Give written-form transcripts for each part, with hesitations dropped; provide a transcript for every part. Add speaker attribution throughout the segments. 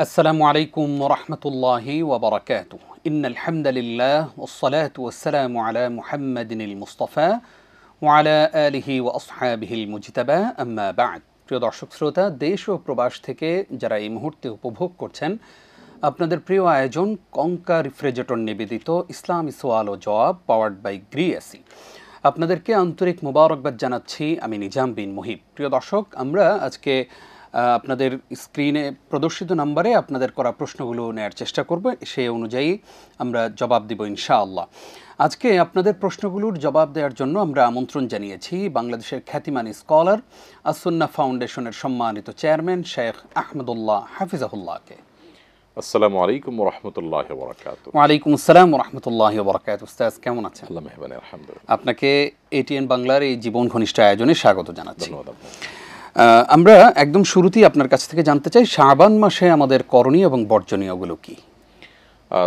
Speaker 1: আসসালামু আলাইকুম ওয়া রাহমাতুল্লাহি ওয়া বারাকাতুহু। ইন্নাল হামদালিল্লাহ ওয়াস সালাতু ওয়াস সালামু আলা মুহাম্মাদিনিল মুস্তাফা ওয়া আলা আলিহি ওয়া আসহাবিহিল মুজতাবা, আম্মা বা'দ। প্রিয় দর্শক শ্রোতা, দেশ ও প্রবাস থেকে যারা এই মুহূর্তে উপভোগ করছেন আপনাদের প্রিয় আয়োজন কঙ্কা রেফ্রিজারেটর নিবেদিত ইসলামী সওয়াল ও জবাব পাওয়ার্ড বাই গ্রিএসি, আপনাদেরকে আন্তরিক মোবারকবাদ জানাচ্ছি আমি নিজাম বিন মুহিব। প্রিয় দর্শক, আমরা আজকে আপনাদের স্ক্রিনে প্রদর্শিত নাম্বারে আপনাদের করা প্রশ্নগুলো নেওয়ার চেষ্টা করব, সেই অনুযায়ী আমরা জবাব দিব ইনশাআল্লাহ। আজকে আপনাদের প্রশ্নগুলোর জবাব দেওয়ার জন্য আমরা আমন্ত্রণ জানিয়েছি বাংলাদেশের খ্যাতিমান স্কলার আস-সুন্নাহ ফাউন্ডেশনের সম্মানিত চেয়ারম্যান শেখ আহমদুল্লাহ হাফিজাহুল্লাহকে।
Speaker 2: আসসালামু আলাইকুম ওয়া রাহমাতুল্লাহি ওয়া বারাকাতুহু।
Speaker 1: ওয়া আলাইকুম আসসালাম ওয়া রাহমাতুল্লাহি ওয়া বারাকাতুহু। উস্তাদ কেমন আছেন?
Speaker 2: আল্লাহ মেহরবানি, আলহামদুলিল্লাহ।
Speaker 1: আপনাকে এটিএন বাংলার এই জীবন ঘনিষ্ঠ আয়োজনে স্বাগত জানাচ্ছি।
Speaker 2: ধন্যবাদ আপনাকে।
Speaker 1: আমরা একদম শুরুতেই আপনার কাছ থেকে জানতে চাই শাবান মাসে আমাদের করণীয় এবং বর্জনীয়গুলো কি?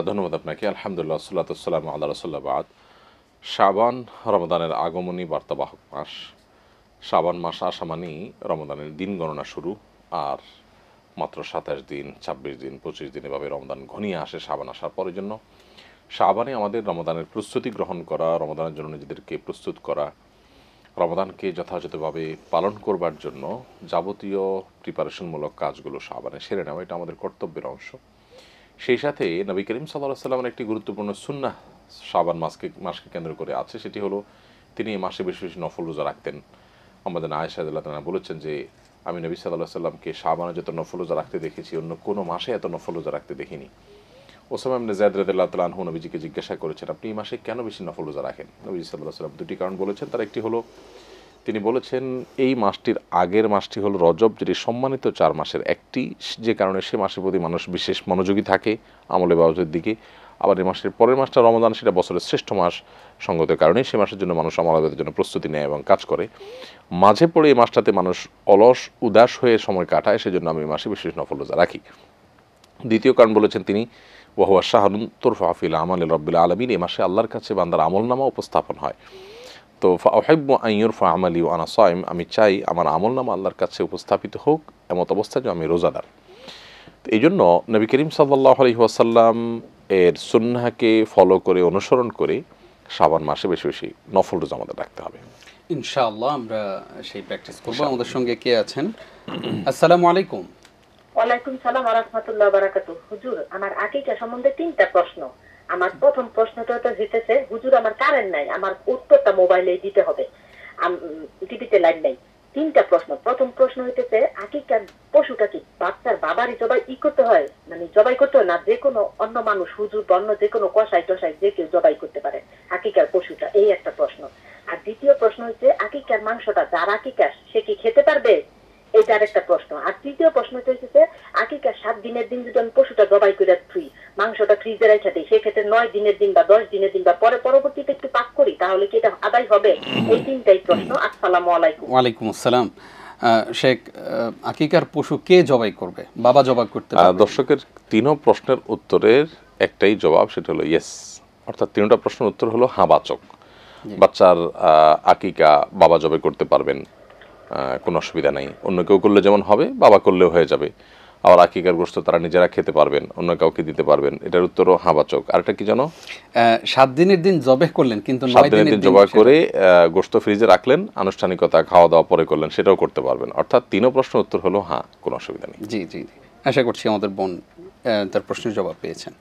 Speaker 2: ধন্যবাদ আপনাকে। আলহামদুলিল্লাহ, সাল্লাতু ওয়াসসালামু আলা রাসূলিল্লাহ, বাদ। শাবান রমাদানের আগমনী বার্তাবাহক মাস। শাবান মাস আসা মানেই রমাদানের দিন গণনা শুরু, আর মাত্র ২৭ দিন, ২৬ দিন, ২৫ দিন এভাবে রমাদান ঘনিয়ে আসে শাবান আসার পরের জন্য। শাবানে আমাদের রমাদানের প্রস্তুতি গ্রহণ করা, রমাদানের জন্য নিজেদেরকে প্রস্তুত করা, রমাদানকে যথাযথভাবে পালন করবার জন্য যাবতীয় প্রিপারেশনমূলক কাজগুলো শাবানে সেরে নেওয়া, এটা আমাদের কর্তব্যের অংশ। সেই সাথে নবী করিম সাল্লাল্লাহু আলাইহি ওয়াসাল্লামের একটি গুরুত্বপূর্ণ সুন্নাহ শাবান মাসকে কেন্দ্র করে আছে, সেটি হলো তিনি এই মাসে বেশি বেশি নফল রোজা রাখতেন। আমাদের আয়েশা রাদিয়াল্লাহু তাআলা বলেছেন যে আমি নবী সাল্লাল্লাহু আলাইহি ওয়াসাল্লামকে শাবানে যত নফল রোজা রাখতে দেখেছি, অন্য কোনো মাসে এত নফল রোজা রাখতে দেখিনি। ওসামা ইবনে যায়েদ রাদিয়াল্লাহু তাআলা আনহু নবীজিকে জিজ্ঞাসা করেছেন, আপনি এই মাসে কেন বেশি নফল রোজা রাখেন? নবী সাল্লাল্লাহু আলাইহি ওয়াসাল্লাম দুটি কারণ বলেছেন। তার একটি হলো, তিনি বলেছেন এই মাসটির আগের মাসটি হলো রজব, যেটি সম্মানিত 4 মাসের একটি, যে কারণে সে মাসের প্রতি মানুষ বিশেষ মনোযোগী থাকে আমলে ইবাদতের দিকে। আবার এই মাসের পরের মাসটা রমজান, সেটা বছরের শ্রেষ্ঠ মাস সঙ্গত কারণে সে মাসের জন্য মানুষ আমল ইবাদতের জন্য প্রস্তুতি নেয় এবং কাজ করে। মাঝে পড়ে এই মাসটাতে মানুষ অলস উদাস হয়ে সময় কাটায়, সেজন্য আমি এই মাসে বিশেষ নফল রোজা রাখি। দ্বিতীয় কারণ বলেছেন তিনি, ওয়াহুয়া শাহরুন তুরফা ফিল আমালি রাব্বিল আলামিন, এই মাসে আল্লাহর কাছে বান্দার আমলনামা উপস্থাপন হয়। তো ফাউহিব্বু আন ইউরফা আমালি ওয়া আনা সাইম, আমি চাই আমার আমলনামা আল্লাহর কাছে উপস্থাপিত হোক এমত অবস্থায় যে আমি রোজাদার। তো এই জন্য নবী করিম সাল্লাল্লাহু আলাইহি ওয়াসাল্লাম এর সুন্নাহকে ফলো করে, অনুসরণ করে শাবান মাসে বেশি বেশি নফল রোজা আমাদের রাখতে হবে
Speaker 1: ইনশাআল্লাহ। আমরা সেই প্র্যাকটিস করব। আমাদের সঙ্গে কে আছেন? আসসালামু আলাইকুম।
Speaker 3: ওয়ালাইকুম সালাম ওয়া রাহমাতুল্লাহি ওয়া বারাকাতুহু। হুজুর, আমার আকীকা সম্বন্ধে 3টা প্রশ্ন। আমার প্রথম প্রশ্নটা হইতেছে, হুজুর আমার কারেন্ট নাই, আমার উত্তরটা মোবাইলে দিতে হবে, টিভিতে লাইন নাই। 3টা প্রশ্ন। প্রথম প্রশ্ন হইতেছে, আকীকার পশুটা কি বাচ্চার বাবারই জবাই করতে হয়, মানে জবাই করতে হয় না যে কোনো অন্য মানুষ, হুজুর বন্য যে কোনো কসাই টসাই যে কেউ জবাই করতে পারে আকীকার পশুটা? এই একটা প্রশ্ন। আর দ্বিতীয় প্রশ্ন হচ্ছে, আকীকার মাংসটা যার আকীকা সে কি খেতে পারবে? এটা আরেকটা প্রশ্ন। আর তৃতীয় প্রশ্ন হচ্ছে, আকীকার 7 দিনের দিন যদি আমি পশুটা জবাই করে থুই, মাংসটা ফ্রিজে রেখে দিই, সেক্ষেত্রে 9 দিনের দিন বা 10 দিনের দিন বা পরবর্তীতে একটু পাক করি, তাহলে কি এটা আদায় হবে? এই 3টাই প্রশ্ন। আসসালামু আলাইকুম।
Speaker 1: ওয়ালাইকুম আসসালাম। শেখ, আকীকার পশু কে জবাই করবে? বাবা জবাই করতে পারবে?
Speaker 2: দর্শকের 3 প্রশ্নের উত্তরের একটাই জবাব, সেটা হলো ইয়েস। অর্থাৎ 3টা প্রশ্নের উত্তর হলো হ্যাঁ বাচক। বাচ্চার আকীকা বাবা জবাই করতে পারবেন, কোনো অসুবিধা নেই। অন্য কেউ করলে যেমন হবে, বাবা করলেও হয়ে যাবে। আবার আকীকার গোশত তারা নিজেরা খেতে পারবেন, অন্য কাউকে দিতে পারবেন। এটার উত্তরও হাবাচক। আরেকটা কি জানো?
Speaker 1: 7 দিনের দিন জবাই করলেন, কিন্তু
Speaker 2: 7 দিনের দিন জবাই করে গোশত ফ্রিজে রাখলেন, আনুষ্ঠানিকতা খাওয়া দাওয়া পরে করলেন, সেটাও করতে পারবেন। অর্থাৎ 3 প্রশ্নের উত্তর হলো হ্যাঁ, কোনো অসুবিধা নেই।
Speaker 1: জি জি জি, আশা করছি আমাদের বোন তার প্রশ্নের জবাব পেয়েছেন।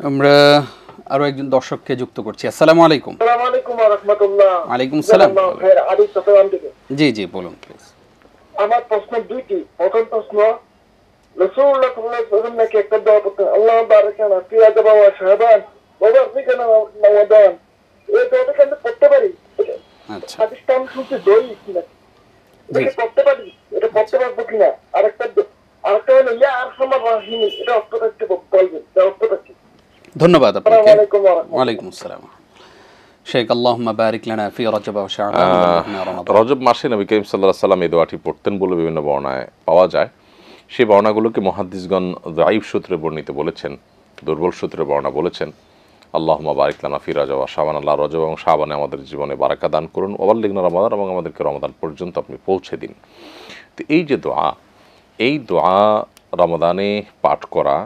Speaker 1: আমরা আরো একজন দর্শককে যুক্ত করছি। আসসালামু আলাইকুম।
Speaker 4: আসসালামু আলাইকুম ওয়া রাহমাতুল্লাহ।
Speaker 1: ওয়ালাইকুম আসসালাম।
Speaker 4: আদি চট্টগ্রাম থেকে।
Speaker 1: জি জি, বলুন প্লিজ।
Speaker 4: আমার প্রশ্ন 2টি। প্রথম প্রশ্ন, রাসূলুল্লাহ সাল্লাল্লাহু আলাইহি ওয়াসাল্লাম নাকি একটা দোয়া পড়তেন, আল্লাহুম্মা বারিক লানা ফি রাজব ওয়া শাবান ওয়া বারিক লানা রমাদান। এই দোয়াটা কি আমরা পড়তে পারি?
Speaker 1: আচ্ছা,
Speaker 4: হাদিসটা আমি শুনতে দই কিনা, এটা পড়তে পারি, এটা পড়তে পারবো কিনা? আরেকটা হলো ইয়া আরহামার রাহিম, এটা অর্থটা একটু বলবেন, এটা অর্থটা কি?
Speaker 1: ধন্যবাদ আপনাকে।
Speaker 4: আসসালামু আলাইকুম ওয়া রাহমাতুল্লাহ।
Speaker 1: ওয়ালাইকুম আসসালাম। শেখ, আল্লাহুম্মা বারিক লানা ফি রাজব ওয়া শাবান ওয়া বালিগনা রমাদান।
Speaker 2: রজব মাসে নবী করিম সাল্লাল্লাহু আলাইহি ওয়াসাল্লাম এই দোয়াটি পড়তেন বলে বিভিন্ন বর্ণনায় পাওয়া যায়। সেই বর্ণনাগুলোকে মুহাদ্দিসগণ যায়িফ সূত্রে বর্ণিত বলেছেন, দুর্বল সূত্রে বর্ণনা বলেছেন। আল্লাহুম্মা বারিক লানা ফি রাজব ওয়া শাবান, আল্লাহ রজব এবং শাবানে আমাদের জীবনে বারাকা দান করুন, ওয়া বালিগনা রমাদান, এবং আমাদেরকে রমাদান পর্যন্ত আপনি পৌঁছে দিন। তো এই যে দোয়া, এই দোয়া রমাদানে পাঠ করা,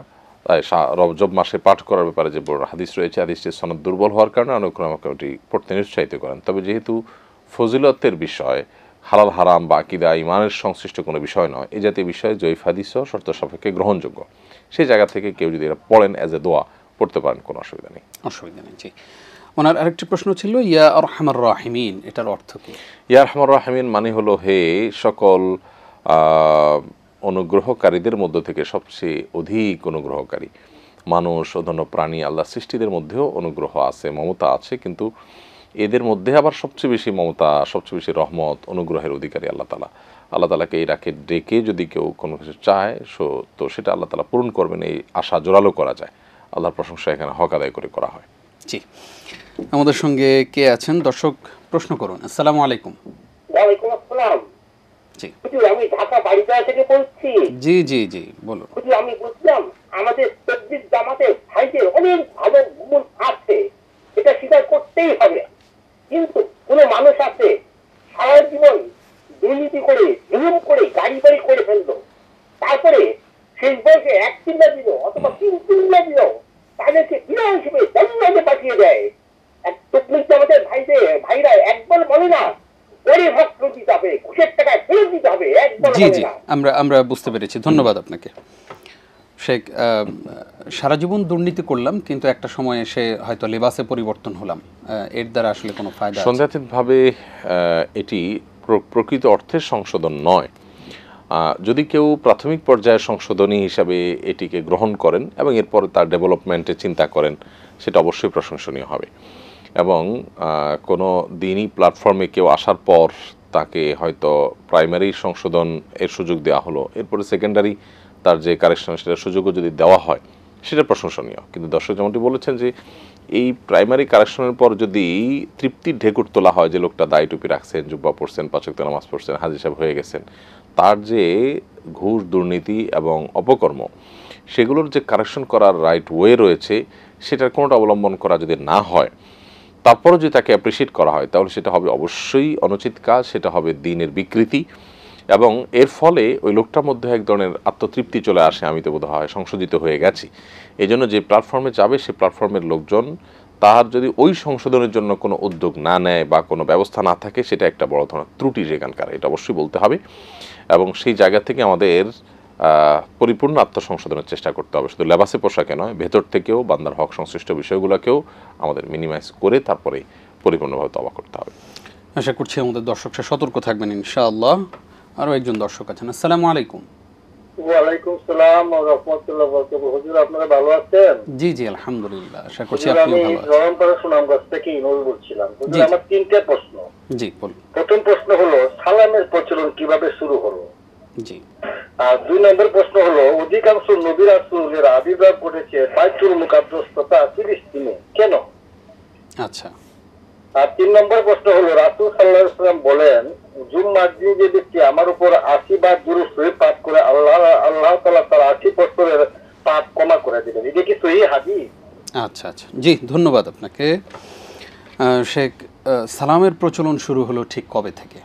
Speaker 2: রজব মাসে পাঠ করার ব্যাপারে যে বড় হাদিস রয়েছে, হাদিসটির সনদ দুর্বল হওয়ার কারণে অনেক আমাকে ওটি পড়তে নিরুৎসাহিত করেন। তবে যেহেতু ফজিলতের বিষয়, হালাল হারাম বা আকিদা ইমানের সংশ্লিষ্ট কোনো বিষয় নয়, এই জাতীয় বিষয়ে জয়ীফ হাদিসও শর্ত সাপেক্ষে গ্রহণযোগ্য। সেই জায়গা থেকে কেউ যদি এটা পড়েন অ্যাজ এ দোয়া পড়তে পারেন, কোনো অসুবিধা নেই।
Speaker 1: অসুবিধা নেই। জি, ওনার আরেকটি প্রশ্ন ছিল ইয়া আরহামার রাহিমিন, এটার অর্থ কি?
Speaker 2: ইয়া আরহামার রাহিমিন মানে হলো হে সকল অনুগ্রহকারীদের মধ্য থেকে সবচেয়ে অধিক অনুগ্রহকারী। মানুষ, অন্যান্য প্রাণী, আল্লাহ সৃষ্টিদের মধ্যেও অনুগ্রহ আছে, মমতা আছে, কিন্তু এদের মধ্যে আবার সবচেয়ে বেশি মমতা, সবচেয়ে বেশি রহমত, অনুগ্রহের অধিকারী আল্লাহ তাআলা। আল্লাহ তাআলাকে এই রাখে ডেকে যদি কেউ কোনো কিছু চায় তো সেটা আল্লাহ তাআলা পূরণ করবেন, এই আশা জোরালো করা যায়। আল্লাহর প্রশংসা এখানে হক আদায় করে করা হয়।
Speaker 1: জি, আমাদের সঙ্গে কে আছেন দর্শক? প্রশ্ন করুন। আসসালামু আলাইকুম।
Speaker 3: ওয়ালাইকুম আসসালাম।
Speaker 1: জি
Speaker 3: হুজুর, আমি ঢাকা বাড়িদার থেকে বলছি।
Speaker 1: জি জি জি বলুন।
Speaker 3: হুজুর, আমি বুঝলাম আমাদের তকদির জামাতের ভাইদের অনেক ভালো গুণ আছে, এটা স্বীকার করতেই হবে। কিন্তু কোন মানুষ আছে সারা জীবন দুর্নীতি করে, জুলুম করে, গাড়ি বাড়ি করে ফেললো, তারপরে শেষ বয়সে এক চিল্লা দিল অথবা তিন চিল্লা দিল, তাদেরকে বিনা হিসেবে জান্নাতে পাঠিয়ে দেয়। এক তকদির জামাতের ভাইরা একবার বলে না পরে ভাগ ফেরত দিতে হবে, ঘুষের টাকায় ফেরত দিতে হবে, একবার
Speaker 1: জি
Speaker 3: বলে
Speaker 1: জি,
Speaker 3: না।
Speaker 1: আমরা বুঝতে পেরেছি, ধন্যবাদ আপনাকে। শেখ, সারা জীবন দুর্নীতি করলাম কিন্তু একটা সময় এসে হয়তো লেবাসে পরিবর্তন হলাম, এর দ্বারা আসলে কোনো ফায়দা আছে?
Speaker 2: সন্দেহাতীতভাবে এটি প্রকৃত অর্থের সংশোধন নয়। যদি কেউ প্রাথমিক পর্যায়ের সংশোধনী হিসাবে এটিকে গ্রহণ করেন এবং এরপর তার ডেভেলপমেন্টে চিন্তা করেন, সেটা অবশ্যই প্রশংসনীয় হবে। এবং কোনো দিনই প্ল্যাটফর্মে কেউ আসার পর তাকে হয়তো প্রাইমারি সংশোধন এর সুযোগ দেওয়া হলো, এরপরে সেকেন্ডারি তার যে কারেকশন সেটার সুযোগও যদি দেওয়া হয়, সেটা প্রশংসনীয়। কিন্তু দর্শক যেমনটি বলেছেন যে এই প্রাইমারি কারেকশনের পর যদি তৃপ্তির ঢেকুর তোলা হয় যে লোকটা দাড়ি টুপি রাখছেন, জুব্বা পড়ছেন, 5 ওয়াক্ত নামাজ পড়ছেন, হাজী সাহেব হয়ে গেছেন, তার যে ঘুষ, দুর্নীতি এবং অপকর্ম, সেগুলোর যে কারেকশন করার রাইট ওয়ে রয়েছে, সেটার কোনোটা অবলম্বন করা যদি না হয়, তারপরও যদি তাকে অ্যাপ্রিসিয়েট করা হয়, তাহলে সেটা হবে অবশ্যই অনুচিত কাজ, সেটা হবে দ্বীনের বিকৃতি। এবং এর ফলে ওই লোকটার মধ্যে এক ধরনের আত্মতৃপ্তি চলে আসে, আমি তো বোধহয় সংশোধিত হয়ে গেছি। এই জন্য যে প্ল্যাটফর্মে যাবে সে প্ল্যাটফর্মের লোকজন তার যদি ওই সংশোধনের জন্য কোনো উদ্যোগ না নেয় বা কোনো ব্যবস্থা না থাকে, সেটা একটা বড় ধরনের ত্রুটি সেখানকার, এটা অবশ্যই বলতে হবে। এবং সেই জায়গা থেকে আমাদের পরিপূর্ণ আত্মসংশোধনের চেষ্টা করতে হবে, শুধু লেবাসে পোশাকে নয়, ভেতর থেকেও বান্দার হক সংশ্লিষ্ট বিষয়গুলোকেও আমাদের মিনিমাইজ করে তারপরে পরিপূর্ণভাবে তওবা করতে হবে।
Speaker 1: আশা করছি আমাদের দর্শকরা সতর্ক থাকবেন ইনশাআল্লাহ। আরও একজন দর্শক আছেন। আসসালামু আলাইকুম।
Speaker 4: ওয়ালাইকুম সালাম ওয়া রাহমাতুল্লাহি ওয়া বারাকাতুহু। হুজুর, আপনারা ভালো আছেন?
Speaker 1: জি জি আলহামদুলিল্লাহ, আশা করছি
Speaker 4: হুজুর,
Speaker 1: আপনিও
Speaker 4: আমি
Speaker 1: ভালো আছেন।
Speaker 4: রহমপাড়া সুনামগঞ্জ থেকে ইনুল বলছিলাম।
Speaker 1: জি।
Speaker 4: হুজুর, আমার 3টা প্রশ্ন।
Speaker 1: জি বলুন।
Speaker 4: প্রথম প্রশ্ন হলো সালামের প্রচলন কিভাবে শুরু হলো?
Speaker 1: জি।
Speaker 4: আর 2 নম্বর প্রশ্ন হলো অধিকাংশ নবী রাসূলের আবির্ভাব ঘটেছে বাইতুল মুকাদ্দাস তথা ফিলিস্তিনে, কেন?
Speaker 1: আচ্ছা।
Speaker 4: আর 3 নম্বর প্রশ্ন হলো রাসূল সাল্লাল্লাহু আলাইহি ওয়াসাল্লাম বলেন জুম্মার দিন যে ব্যক্তি আমার উপর 80 বার দুরূদ শরীফ পাঠ করে আল্লাহ তাআলা তার 80 বছরের পাপ ক্ষমা করে দিবেন। এটা কি সহিহ হাদিস?
Speaker 1: আচ্ছা আচ্ছা, জি ধন্যবাদ আপনাকে। শেখ, সালামের প্রচলন শুরু হলো ঠিক কবে থেকে?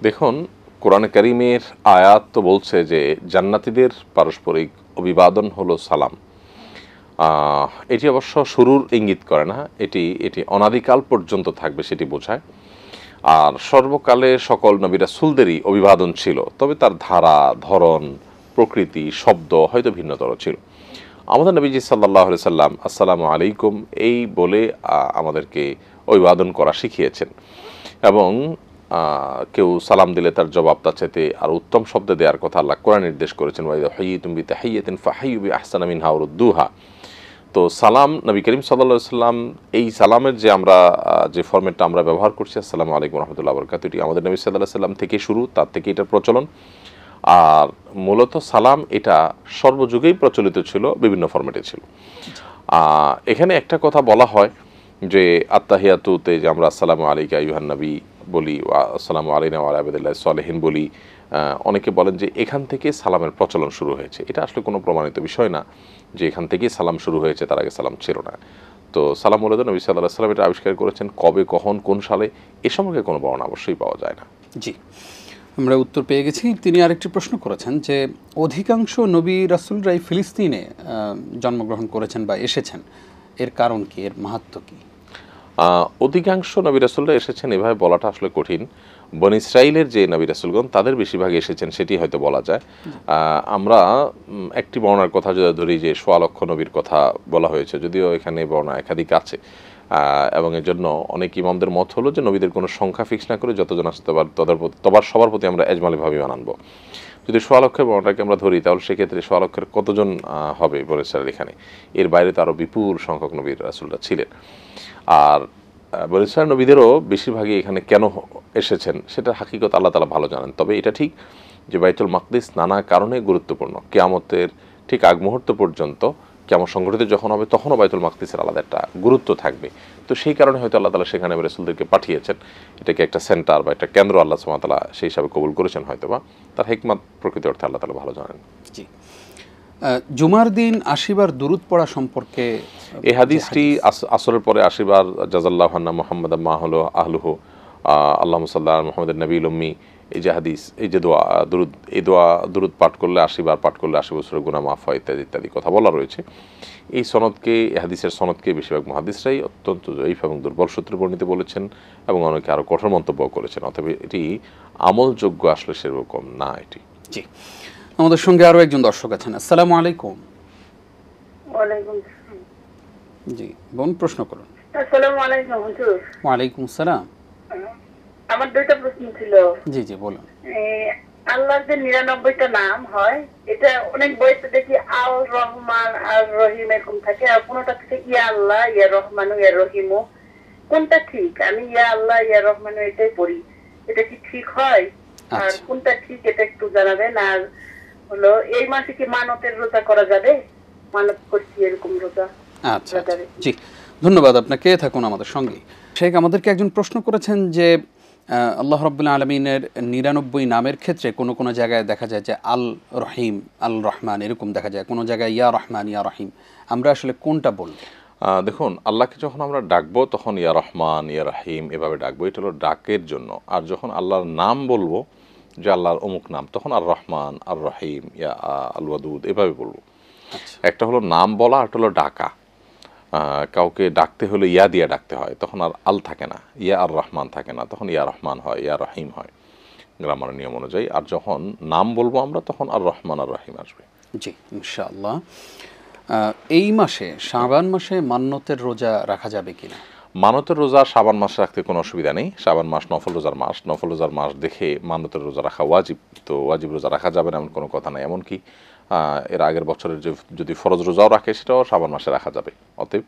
Speaker 2: দেখুন, কোরআনে কারিমের আয়াত তো বলছে যে জান্নাতীদের পারস্পরিক অভিবাদন হলো সালাম। এটি অবশ্য শুরুর ইঙ্গিত করে না, এটি অনাদিকাল পর্যন্ত থাকবে সেটি বোঝায়। আর সর্বকালে সকল নবী রাসূলদেরই অভিবাদন ছিল, তবে তার ধারা, ধরন, প্রকৃতি, শব্দ হয়তো ভিন্নতর ছিল। আমাদের নবীজি সাল্লাল্লাহু আলাইহি সাল্লাম আসসালামু আলাইকুম এই বলে আমাদেরকে অভিবাদন করা শিখিয়েছেন। এবং কেউ সালাম দিলে তার জবাব তার চাইতে আর উত্তম শব্দে দেওয়ার কথা আল্লাহ কোরআন নির্দেশ করেছেন, ওয়া ইযা হাইয়্তুম বিতাহিয়্যাতিন ফাহাইয়্যু বিআহসানা মিনহা আও রুদ্দুহা। তো সালাম, নবী করিম সাল্লাল্লাহু আলাইহি সাল্লাম এই সালামের যে ফরম্যাটটা আমরা ব্যবহার করছি, আসসালামু আলাইকুম ওয়া রাহমাতুল্লাহি ওয়া বারাকাতুহু, এটি আমাদের নবী সাল্লাল্লাহু আলাইহি সাল্লাম থেকে শুরু, তার থেকে এটার প্রচলন। আর মূলত সালাম এটা সর্বযুগেই প্রচলিত ছিল, বিভিন্ন ফরম্যাটে ছিল। এখানে একটা কথা বলা হয় যে আত্তাহিয়াতুতে যে আমরা আসসালামু আলাইকা আইয়ুহান নবী বলি, আসসালামু আলাইনা ওয়া আলা ইবাদিল্লাহিস সালিহিন বলি, অনেকে বলেন যে এখান থেকে সালামের প্রচলন শুরু হয়েছে। এটা আসলে কোনো প্রমাণিত বিষয় না যে এখান থেকেই সালাম শুরু হয়েছে, তার আগে সালাম ছিল না। তো সালাম মূলত নবী সাল্লাল্লাহু আলাইহি ওয়াসাল্লাম এটা আবিষ্কার করেছেন, কবে, কখন, কোন সালে এ সম্পর্কে কোনো বর্ণনা অবশ্যই পাওয়া যায় না।
Speaker 1: জি আমরা উত্তর পেয়ে গেছি। তিনি আরেকটি প্রশ্ন করেছেন যে অধিকাংশ নবী রাসূলরাই ফিলিস্তিনে জন্মগ্রহণ করেছেন বা এসেছেন, এর কারণ কি, এর মাহাত্ম্য কি?
Speaker 2: অধিকাংশ নবী রাসূলরা এসেছেন এভাবে বলাটা আসলে কঠিন। বনী ইসরাইলের যে নবী রাসূলগণ তাদের বেশিরভাগ এসেছেন সেটি হয়তো বলা যায়। আমরা একটি বর্ণনার কথা যদি ধরি যে ১.৫ লক্ষ নবীর কথা বলা হয়েছে, যদিও এখানে বর্ণনা একাধিক আছে, এবং এর জন্য অনেক ইমামদের মত হলো যে নবীদের কোনো সংখ্যা ফিক্স না করে যতজন আসতে পারে তবার সবার প্রতি আমরা এজমালিভাবে আনবো। যদি ১.৫ লক্ষের বর্ণনাকে আমরা ধরি তাহলে সেক্ষেত্রে ১.৫ লক্ষের কতজন হবে বনী ইসরাইল এখানে? এর বাইরে তো আরও বিপুল সংখ্যক নবীর রাসূলরা ছিলেন। আর বনী ইসরাইল নবীদেরও বেশিরভাগই এখানে কেন এসেছেন সেটা হাকিকত আল্লাহ তাআলা ভালো জানেন। তবে এটা ঠিক যে বাইতুল মাকদিস নানা কারণে গুরুত্বপূর্ণ। কিয়ামতের ঠিক আগ মুহূর্ত পর্যন্ত, কিয়ামত সংঘটিত যখন হবে তখনও বাইতুল মাকদিসের আলাদা একটা গুরুত্ব থাকবে। তো সেই কারণে হয়তো আল্লাহ তাআলা সেখানে রাসূলদেরকে পাঠিয়েছেন। এটাকে একটা সেন্টার বা একটা কেন্দ্র আল্লাহ সুবহানাহু ওয়া তাআলা সেই হিসাবে কবুল করেছেন হয়তোবা। তার হিকমত প্রকৃত অর্থে আল্লাহ তাআলা ভালো জানেন।
Speaker 1: জি, জুমার দিন ৮০ বার দুরূদ পড়া সম্পর্কে
Speaker 2: এই হাদিসটি আসরের পরে ৮০ বার জাযাল্লাহু আন্না মুহাম্মাদাম মা হলো আহলুহু আল্লাহুম্মা সাল্লি আলা মুহাম্মাদিন নবিয়্যিল উম্মি, এই যে হাদিস, এই যে দোয়া দুরূদ, এই দুরূদ পাঠ করলে ৮০ বার পাঠ করলে ৮০ বছরের গুনাহ মাফ হয় ইত্যাদি ইত্যাদি কথা বলা রয়েছে। এই সনদকে, এই হাদিসের সনদকে বেশিরভাগ মুহাদ্দিসরাই অত্যন্ত জয়ীফ এবং দুর্বল সূত্রে বর্ণিত বলেছেন এবং অনেকে আরও কঠোর মন্তব্য করেছেন। অতএব এটি আমলযোগ্য আসলে সেরকম না এটি।
Speaker 1: জি, আমাদের সঙ্গে আরও একজন দর্শক আছেন। আসসালামু আলাইকুম।
Speaker 3: ওয়ালাইকুম আসসালাম।
Speaker 1: জি বোন, প্রশ্ন করুন।
Speaker 3: আসসালামু আলাইকুম হুজুর।
Speaker 1: ওয়ালাইকুম সালাম।
Speaker 3: আমার দুইটা প্রশ্ন ছিল।
Speaker 1: জি জি বলুন।
Speaker 3: আল্লাহর যে ৯৯টা নাম হয়, এটা অনেক বইতে দেখি আল রহমান আর রহিম এরকম থাকে, আর কোনটা থেকে ইয়া আল্লাহ, ইয়া রহমান, ইয়া রহিম। কোনটা ঠিক? আমি ইয়া আল্লাহ, ইয়া রহমান এটাই পড়ি, এটা কি ঠিক হয়? আর কোনটা ঠিক এটা একটু জানাবেন। আর হলো এই মাসে কি মানতের রোজা করা যাবে? মানত করছি এরকম রোজা।
Speaker 1: আচ্ছা, জি ধন্যবাদ আপনাকে, থাকুন আমাদের সঙ্গে। শেখ আমাদেরকে একজন প্রশ্ন করেছেন যে আল্লাহ রাব্বুল আলামিনের ৯৯ নামের ক্ষেত্রে কোনো কোনো জায়গায় দেখা যায় যে আল রহিম, আল রহমান এরকম দেখা যায়, কোনো জায়গায় ইয়া রহমান, ইয়া রহিম। আমরা আসলে কোনটা বলব?
Speaker 2: দেখুন, আল্লাহকে যখন আমরা ডাকবো তখন ইয়া রহমান, ইয়া রাহিম এভাবে ডাকবো, এটা হলো ডাকের জন্য। আর যখন আল্লাহর নাম বলবো যে আল্লাহর অমুক নাম, তখন আর রহমান, আর রহিম, ইয়া আল ওয়াদুদ এভাবে বলবো। একটা হলো নাম বলা, আর একটা হলো ডাকা। কাউকে ডাকতে হলে ইয়া দিয়ে ডাকতে হয়, তখন আর আল থাকে না, ইয়া আর রহমান থাকে না, তখন ইয়া রহমান হয়, ইয়া রহিম হয় গ্রামারের নিয়ম অনুযায়ী। আর যখন নাম বলবো আমরা তখন আর রহমান আর রহিম আসবে।
Speaker 1: জি ইনশাআল্লাহ। এই মাসে, শাবান মাসে মান্নতের রোজা রাখা যাবে কিনা?
Speaker 2: মানতের রোজা শাবান মাসে রাখতে কোনো অসুবিধা নেই। শাবান মাস নফল রোজার মাস, নফল রোজার মাস দেখে মানতের রোজা রাখা ওয়াজিব, তো ওয়াজিব রোজা রাখা যাবে না এমন কোনো কথা নাই। এমনকি এর আগের বছরের যদি ফরজ রোজাও রাখে সেটাও শাবান মাসে রাখা যাবে। অতএব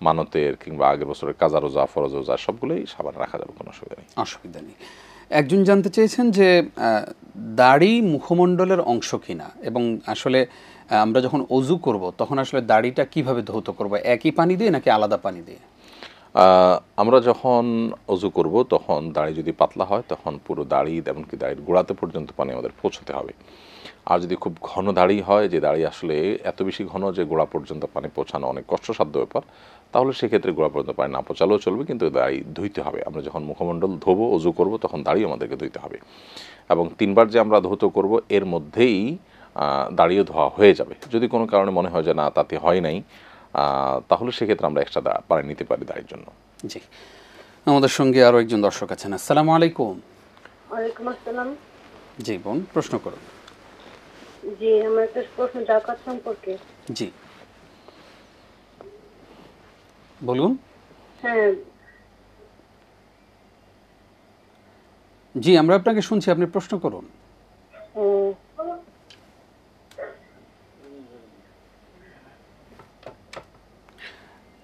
Speaker 2: মানতের কিংবা আগের বছরের কাজা রোজা, ফরজ রোজা সবগুলোই শাবানে রাখা যাবে, কোনো অসুবিধা নেই।
Speaker 1: অসুবিধা নেই। একজন জানতে চেয়েছেন যে দাড়ি মুখমণ্ডলের অংশ কিনা, এবং আসলে আমরা যখন অজু করব তখন আসলে দাড়িটা কিভাবে ধৌত করব, একই পানি দিয়ে নাকি আলাদা পানি দিয়ে?
Speaker 2: আমরা যখন অজু করব তখন দাড়ি যদি পাতলা হয় তখন পুরো দাড়ি, এমনকি দাড়ির গোড়াতে পর্যন্ত পানি আমাদের পৌঁছতে হবে। আর যদি খুব ঘন দাড়ি হয়, যে দাড়ি আসলে এত বেশি ঘন যে গোড়া পর্যন্ত পানি পৌঁছানো অনেক কষ্টসাধ্য ব্যাপার, তাহলে সেক্ষেত্রে গোড়া পর্যন্ত পানি না পৌঁছালেও চলবে, কিন্তু দাড়ি ধুইতে হবে। আমরা যখন মুখমণ্ডল ধোবো, অজু করব, তখন দাড়ি আমাদেরকে ধুইতে হবে। এবং 3 বার যে আমরা ধৌত করব এর মধ্যেই দাড়িও ধোয়া হয়ে যাবে। যদি কোনো কারণে মনে হয় যে না তাতে হয় নাই, তাহলে সেক্ষেত্রে আমরা এক্সট্রা পানি নিতে পারি দাড়ির জন্য।
Speaker 1: জি, আমাদের সঙ্গে আরও একজন দর্শক আছেন। আসসালামু আলাইকুম।
Speaker 3: ওয়ালাইকুম আসসালাম।
Speaker 1: জি বোন, প্রশ্ন করুন।
Speaker 3: জি, আমার একটা প্রশ্ন জাকাত সম্পর্কে।
Speaker 1: জি বলুন।
Speaker 3: হ্যাঁ
Speaker 1: জি, আমরা আপনাকে শুনছি, আপনি প্রশ্ন করুন।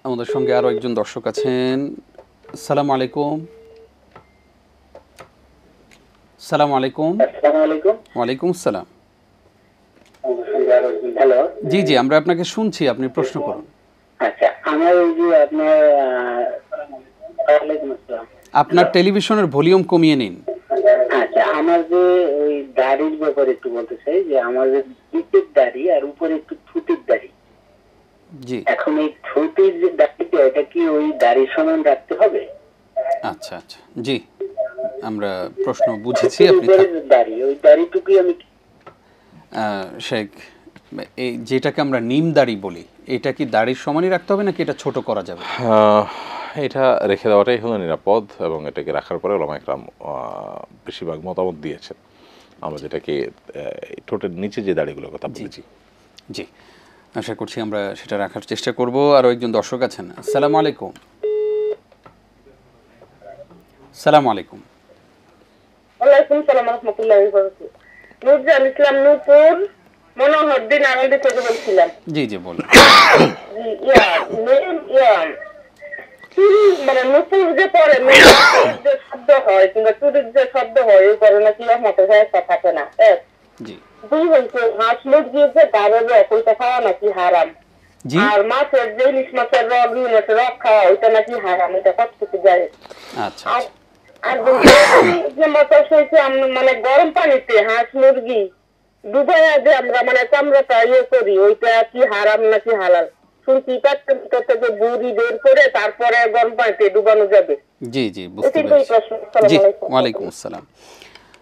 Speaker 1: আমাদের সঙ্গে আরো একজন দর্শক আছেন। আসসালামু আলাইকুম। আসসালামু আলাইকুম।
Speaker 4: আসসালামু আলাইকুম।
Speaker 1: ওয়ালাইকুম আসসালাম।
Speaker 4: হ্যালো।
Speaker 1: জি জি, আমরা আপনাকে শুনছি, আপনি প্রশ্ন করুন।
Speaker 4: আচ্ছা, আমার ওই যে আপনার ওয়ালাইকুম আসসালাম।
Speaker 1: আপনার টেলিভিশনের ভলিউম কমিয়ে নিন।
Speaker 4: আচ্ছা, আমার যে ওই দাড়ির ব্যাপারে একটু বলতে চাই, যে আমার যে পিঠের দাড়ি আর উপরে একটু থুতির দাড়ি।
Speaker 1: জি,
Speaker 4: এখন এই থুতির যে দাড়িটা, এটা কি ওই দাড়ির সমান রাখতে হবে?
Speaker 1: আচ্ছা আচ্ছা, জি আমরা প্রশ্ন বুঝেছি, আপনি
Speaker 4: ওই দাড়িটুকুই আমি
Speaker 1: শেখ, এই যেটাকে আমরা নিম দাড়ি বলি, এটা কি দাড়ির সমানই রাখতে হবে নাকি এটা ছোট করা যাবে?
Speaker 2: এটা রেখে দেওয়াটাই হলো নিরাপদ, এবং এটাকে রাখার পরে ওলামা একরাম বেশিরভাগ মতামত দিয়েছেন। আমরা যেটাকে ঠোঁটের নিচে যে দাড়িগুলোর কথা বলেছি,
Speaker 1: জি, আশা করছি আমরা সেটা রাখার চেষ্টা করব। আরও একজন দর্শক আছেন। আসসালামু আলাইকুম। সালাম আলাইকুম।
Speaker 3: ওয়ালাইকুম সালাম রাহমাতুল্লাহি ওয়া বারাকাতুহু। নুরজান ইসলাম নূপুর মনোহরদিন আনন্দ থেকে বলছিলাম।
Speaker 1: জি জি বলুন।
Speaker 3: মানে নূপুর যে পরে যে শব্দ হয় কিংবা চুরির যে শব্দ হয় এই কারণে কি রহমতের ব্যবস্থা থাকে না। এক,
Speaker 1: জি
Speaker 3: দুই হচ্ছে হাঁস মুরগির যে গাড়ের রক ওইটা খাওয়া নাকি হারাম,
Speaker 1: জি,
Speaker 3: আর মাছের যে ইলিশ মাছের রক রক খাওয়া ওইটা নাকি হারাম, এটা কত কিছু যায়।
Speaker 1: আচ্ছা
Speaker 3: আর যে মাছ হয়েছে মানে গরম পানিতে হাঁস মুরগি ডুবাইয়া যে আমরা মানে চামড়াটা করি ওইটা কি হারাম নাকি হালাল? শুনছি থেকে বুড়ি বের করে তারপরে গরম পানিতে ডুবানো যাবে।
Speaker 1: জি জি বুঝতে পেরেছি। জি, ওয়ালাইকুম আসসালাম।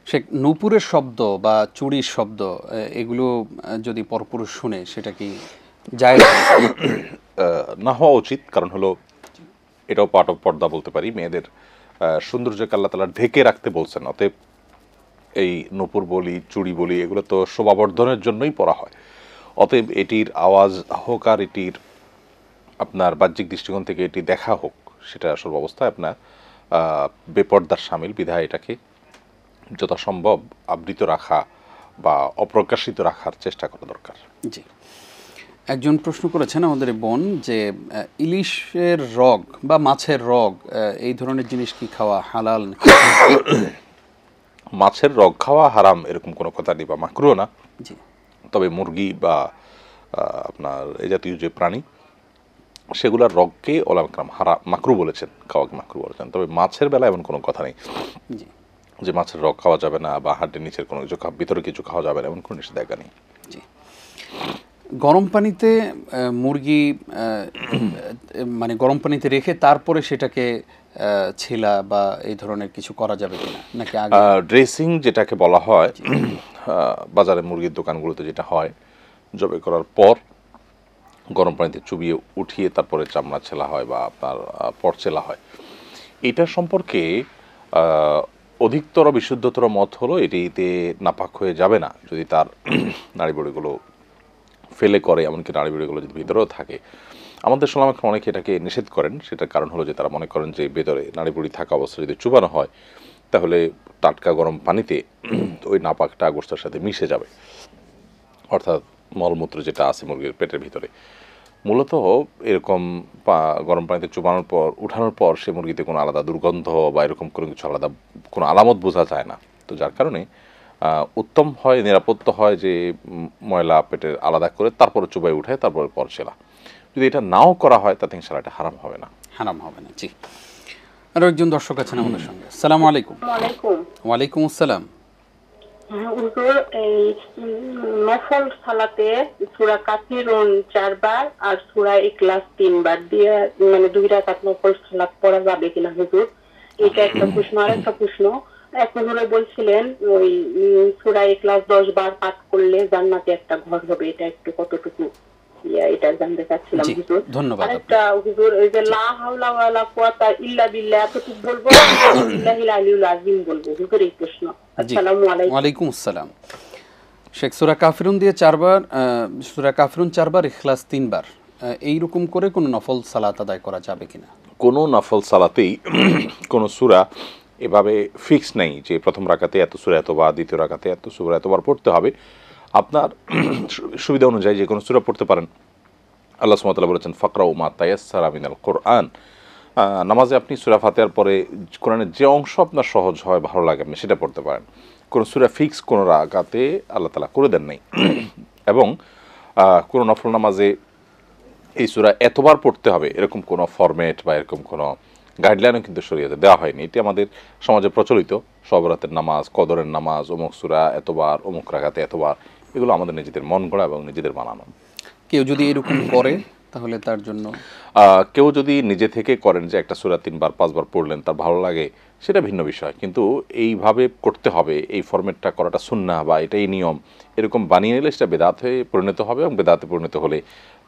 Speaker 1: শেখ, নূপুরের শব্দ বা চুড়ির শব্দ এগুলো যদি পরপুরুষ শুনে সেটা কি জায়েজ
Speaker 2: না হওয়া উচিত, কারণ হলো এটাও পার্ট অফ পর্দা বলতে পারি। মেয়েদের সৌন্দর্যকে আল্লাহ তাআলা ঢেকে রাখতে বলছেন, অতএব এই নূপুর বলি, চুড়ি বলি, এগুলো তো শোভাবর্ধনের জন্যই পরা হয়। অতএব এটির আওয়াজ হোক আর এটির আপনার বাহ্যিক দৃষ্টিকোণ থেকে এটি দেখা হোক, সেটা সর্বাবস্থায় আপনার বেপর্দার শামিল। বিধায় এটাকে যথাসম্ভব আবৃত রাখা বা অপ্রকাশিত রাখার চেষ্টা করা দরকার।
Speaker 1: জি, একজন প্রশ্ন করেছেন আমাদের বোন যে ইলিশের রগ বা মাছের রগ এই ধরনের জিনিস কি খাওয়া হালাল?
Speaker 2: মাছের রগ খাওয়া হারাম এরকম কোনো কথা নেই বা মাকরুহ না।
Speaker 1: জি,
Speaker 2: তবে মুরগি বা আপনার এই জাতীয় যে প্রাণী সেগুলোর রগকে ওলামা ইকরাম মাকরুহ বলেছেন, খাওয়াকে মাকরুহ বলেছেন। তবে মাছের বেলা এমন কোনো কথা নেই
Speaker 1: জি,
Speaker 2: যে মাছের রগ খাওয়া যাবে না বা হাড্ডির নিচের কোনো কিছু ভিতরে কিছু খাওয়া যাবে না, এমন কোনো নিষেধাজ্ঞা নেই।
Speaker 1: জি, গরম পানিতে মুরগি মানে গরম পানিতে রেখে তারপরে সেটাকে ছেলা বা এই ধরনের কিছু করা যাবে কিনা, নাকি আগে
Speaker 2: ড্রেসিং যেটাকে বলা হয় বাজারে মুরগির দোকানগুলোতে যেটা হয়, জবে করার পর গরম পানিতে চুবিয়ে উঠিয়ে তারপরে চামড়া ছেলা হয় বা আপনার পর ছেলা হয়। এটা সম্পর্কে অধিকতর বিশুদ্ধতর মত হলো এটিতে নাপাক হয়ে যাবে না যদি তার নাড়িবড়িগুলো ফেলে করে, এমনকি নাড়িবড়িগুলো যদি ভিতরেও থাকে। আমাদের ওলামা অনেকে এটাকে নিষেধ করেন, সেটার কারণ হলো যে তারা মনে করেন যে ভেতরে নাড়িবড়ি থাকা অবস্থায় যদি চুবানো হয় তাহলে টাটকা গরম পানিতে ওই নাপাকটা গোশতের সাথে মিশে যাবে, অর্থাৎ মলমূত্র যেটা আছে মুরগির পেটের ভিতরে। মূলত এরকম গরম পানিতে চুবানোর পর উঠানোর পর সে মুরগিতে কোনো আলাদা দুর্গন্ধ বা এরকম কোনো কিছু আলাদা কোনো আলামত বোঝা যায় না। তো যার কারণে উত্তম হয়, নিরাপদ হয় যে ময়লা পেটের আলাদা করে তারপরে চুবাই উঠায় তারপরে পর ছেলা। যদি এটা নাও করা হয় তাতে ইনশাআল্লাহ এটা হারাম হবে না।
Speaker 1: হারাম হবে না। জি, আরও একজন দর্শক আছেন আমাদের সঙ্গে। আসসালামু আলাইকুম। ওয়ালাইকুম আসসালাম।
Speaker 3: হুজুর, এই নফল সালাতে সূরা কাফিরুন 4 বার আর সূরা ইখলাস 3 বার দিয়ে মানে 2 রাকাত নফল সালাত পড়া যাবে কিনা হুজুর? এটা একটা প্রশ্ন। আর একটা প্রশ্ন, এক হুজুরে বলছিলেন ওই সূরা ইখলাস 10 বার পাঠ করলে জান্নাতে একটা ঘর হবে, এটা একটু কতটুকু এটা জানতে চাচ্ছিলাম হুজুর।
Speaker 1: ধন্যবাদ।
Speaker 3: আরেকটা হুজুর, এই যে লা হাওলা ওয়ালা কুওয়াতা ইল্লা বিল্লাহ এতটুকু বলবো, বিল্লাহিল আলিয়্যুল আযীম বলবো হুজুর? এই প্রশ্ন। আসসালামু আলাইকুম।
Speaker 1: ওয়ালাইকুম আসসালাম। শেখ, সূরা কাফিরুন দিয়ে 4 বার, সূরা কাফিরুন 4 বার, ইখলাস 3 বার, এইরকম করে কোনো নফল সালাত আদায় করা যাবে কিনা?
Speaker 2: কোনো নফল সালাতেই কোনো সূরা এভাবে ফিক্স নেই যে প্রথম রাকাতে এত সূরা এতবার, দ্বিতীয় রাকাতে এত সূরা এতবার পড়তে হবে। আপনার সুবিধা অনুযায়ী যে কোনো সূরা পড়তে পারেন। আল্লাহ সুবহানাহু ওয়া তাআলা বলেছেন ফাকরাউ মা তায়াসসারা মিনাল কুরআন। নামাজে আপনি সূরা ফাতিহার পরে কোরআনের যে অংশ আপনার সহজ হয়, ভালো লাগে, আপনি সেটা পড়তে পারেন। কোনো সূরা ফিক্স কোনো রাকাতে আল্লাহ তাআলা করে দেন নাই। এবং কোনো নফল নামাজে এই সূরা এতবার পড়তে হবে এরকম কোনো ফরম্যাট বা এরকম কোনো গাইডলাইনও কিন্তু শরীয়তে দেওয়া হয়নি। এটি আমাদের সমাজে প্রচলিত। শবে বরাতের নামাজ, কদরের নামাজ, অমুক সূরা এতবার, অমুক রাকাতে এতবার, এগুলো আমাদের নিজেদের মন গড়া এবং নিজেদের বানানো।
Speaker 1: কেউ যদি এরকম করে তাহলে তার জন্য
Speaker 2: কেউ যদি নিজে থেকে করেন যে একটা সূরা 3 বার 5 বার পড়লেন, তার ভালো লাগে, সেটা ভিন্ন বিষয়, কিন্তু এইভাবে করতে হবে, এই ফরম্যাটটা করাটা সুন্নাহ বা এটাই নিয়ম, এরকম বানিয়ে নিলে সেটা বেদাত হয়ে পরিণত হবে, এবং বেদাতে পরিণত হলে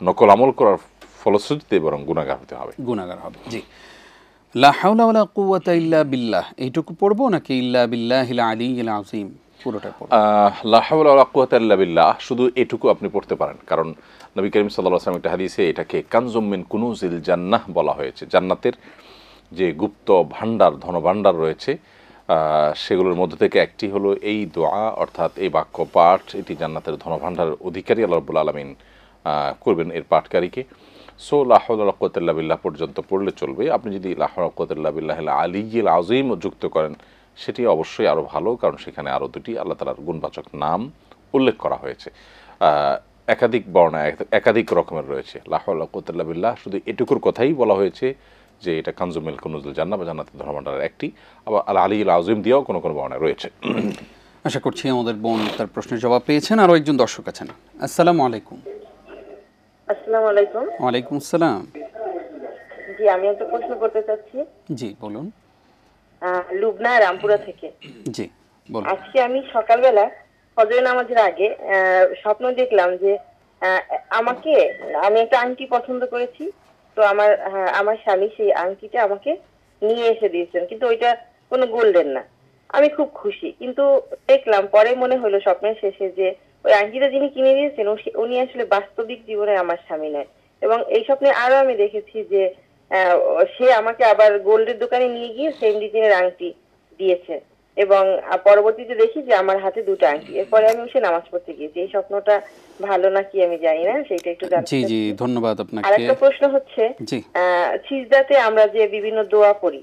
Speaker 2: নকল আমল করার ফলশ্রুতিতে বরং গুনাহগার হতে হবে।
Speaker 1: গুনাহগার হবে। জি, লা হাওলা ওয়ালা কুওয়াতা ইল্লা বিল্লাহ এইটুকু পড়বো নাকি ইল্লা বিল্লাহিল আলিয়্যিল আযীম পুরোটাই পড়বো?
Speaker 2: লা হাওলা ওয়ালা কুওয়াতা ইল্লা বিল্লাহ শুধু এটুকু আপনি পড়তে পারেন, কারণ নবী করিম সাল্লাল্লাহু আলাইহি ওয়াসাল্লাম একটা হাদিসে এটাকে কানজুম মিন কুনুজিল জান্নাহ বলা হয়েছে। জান্নাতের যে গুপ্ত ভাণ্ডার, ধনভাণ্ডার রয়েছে, সেগুলোর মধ্যে থেকে একটি হলো এই দোয়া, অর্থাৎ এই বাক্য পাঠ। এটি জান্নাতের ধনভাণ্ডারের অধিকারী আল্লাহ রাব্বুল আলামিন করবেন এর পাঠকারীকে। সো লা হাওলা ওয়ালা কুওয়াতা ইল্লা বিল্লাহ পর্যন্ত পড়লে চলবে। আপনি যদি লা হাওলা ওয়ালা কুওয়াতা ইল্লা বিল্লাহিল আলিয়্যিল আযীম যুক্ত করেন সেটি অবশ্যই আরও ভালো, কারণ সেখানে আরও দুটি আল্লাহ তাআলার গুণবাচক নাম উল্লেখ করা হয়েছে। একাধিক বর্ণা একাধিক রকমের রয়েছে। লা হাওলা ওয়ালা কুওয়াতা ইল্লা বিল্লাহ শুধু এটুকুর কথাই বলা হয়েছে যে এটা কানজুম মিন কুনুজিল জান্নাহ বা জান্নাতের ধনভাণ্ডারের একটি। আবার আল আলিয়্যিল আযীম দিয়েও কোনো কোনো বর্ণায় রয়েছে।
Speaker 1: আশা করছি আমাদের বোন তার প্রশ্নের জবাব পেয়েছেন। আরও একজন দর্শক আছেন। আসসালামু আলাইকুম।
Speaker 3: আসসালামু আলাইকুম।
Speaker 1: ওয়ালাইকুম আসসালাম।
Speaker 3: জি, আমি একটা প্রশ্ন করতে চাচ্ছি।
Speaker 1: জি বলুন।
Speaker 3: লুবনা রামপুরা থেকে।
Speaker 1: জি বলুন।
Speaker 3: আজকে আমি সকালবেলা ফজরের নামাজের আগে স্বপ্ন দেখলাম যে আমি একটা আংটি পছন্দ করেছি। তো আমার স্বামী সেই আংটিটা আমাকে নিয়ে এসে দিয়েছেন, কিন্তু ওইটা কোনো গোল্ডেন না। আমি খুব খুশি, কিন্তু দেখলাম পরে মনে হলো স্বপ্নের শেষে যে ওই আংটিটা যিনি কিনে দিয়েছেন উনি আসলে বাস্তবিক জীবনে আমার স্বামী নয়। এবং এই স্বপ্নে আরো আমি দেখেছি যে সে আমাকে আবার গোল্ডের দোকানে নিয়ে গিয়ে সেম ডিজাইনের আংটি দিয়েছে, এবং পরবর্তীতে দেখি যে আমার হাতে দুটো আংটি। এরপরে আমি এসে নামাজ পড়তে গিয়েছি। এই স্বপ্নটা ভালো নাকি আমি জানি না, সেটা একটু জানতে
Speaker 1: জি জি
Speaker 3: চাচ্ছি।
Speaker 1: ধন্যবাদ আপনাকে।
Speaker 3: আরেকটা প্রশ্ন হচ্ছে,
Speaker 1: জি
Speaker 3: সিজদাতে আমরা যে বিভিন্ন দোয়া পড়ি,